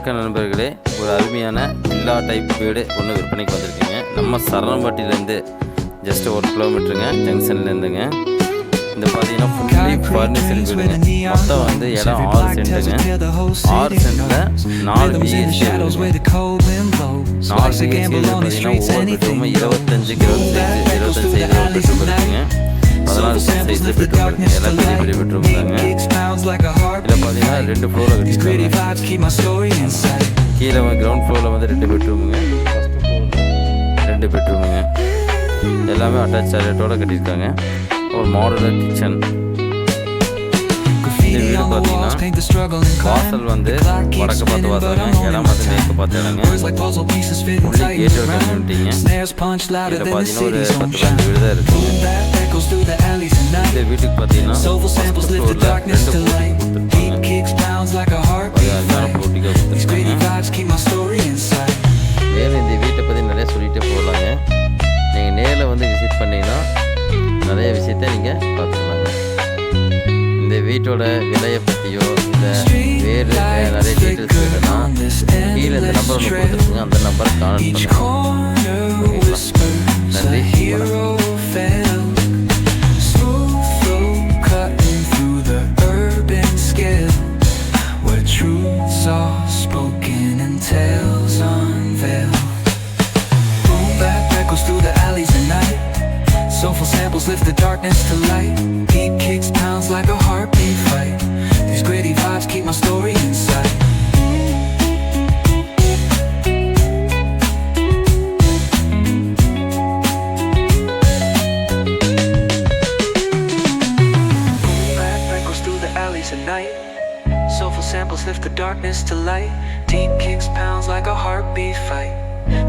வணக்கம் நண்பர்களே, ஒரு அருமையான வில்லா டைப் வீடு ஒன்று விற்பனைக்கு வந்திருக்குங்க. நம்ம சரணம்பட்டியிலேருந்து ஜஸ்ட் 1 கிலோமீட்டருங்க ஜங்ஷன்லேருந்துங்க. இந்த பார்த்தீங்கன்னா ஃபுல்லி ஃபர்னிச்சர் வீடுங்க. மொத்தம் வந்து இடம் 6 சென்ட்டுங்க. 6 சென்ட்டில் 4 பிஹெச்கே இருக்குங்க. 4 பிஹெச்கே பார்த்தீங்கன்னா ஒவ்வொரு பெட்ரூமும் 25 சைஸில் ஒரு பெட்ரூம் இருக்குங்க. 16 சைஸில் பெட்ரூம் இருக்குது. எல்லாம் பெரிய பெரிய பெட்ரூம் தாங்க. இதில் பார்த்தீங்கன்னா 2 ஃப்ளோரில் கட்டிருக்காங்க. கீழே கிரவுண்ட் ஃப்ளோரில் வந்து 2 பெட்ரூமுங்க. ஃபஸ்ட்டு ஃப்ளோரில் 2 பெட்ரூமுங்க. எல்லாமே அட்டாச் டாய்லெட்டோடு கட்டியிருக்காங்க. ஒரு மாடுலர் கிச்சன். இந்த வீடு பார்த்தீங்கன்னா வாசல் வந்து வடக்கு பார்த்து வாசலுங்க. இடம் வந்து மேற்கு பார்த்து இடங்க. உள்ளே கேட்டு கட்டிவிட்டீங்க. இதில் பார்த்தீங்கன்னா ஒரு 10-15 வீடு தான் இருக்குங்க. இந்த வீட்டுக்கு பார்த்தீங்கன்னா ஃபஸ்ட் ஃப்ளோரில் 2 போர்ட்டிகோ கொடுத்துருக்காங்க. மேலும் இந்த வீட்டை பற்றி நிறைய சொல்லிகிட்டே போகலாங்க. நீங்கள் நேரில் வந்து விசிட் பண்ணிங்கன்னா நிறைய விஷயத்த நீங்கள் பார்த்துக்கலாங்க. இந்த வீட்டோட விலையை பற்றியோ இல்லை வேறு நிறைய டீட்டெயில்ஸ் வேணும்னா கீழே இந்த நம்பர் ஒன்று கொடுத்துருக்குங்க. அந்த நம்பரை கான்டாக்ட் பண்ணுங்கள். நன்றி, வணக்கம். Soulful samples lift the darkness to light. Beat kicks pounds like a heartbeat fight. These gritty vibes keep my story inside. Back echoes through the alleys at night. Soulful samples lift the darkness to light. Deep kicks pounds like a heartbeat fight.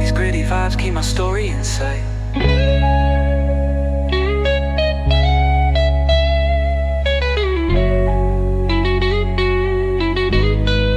These gritty vibes keep my story inside.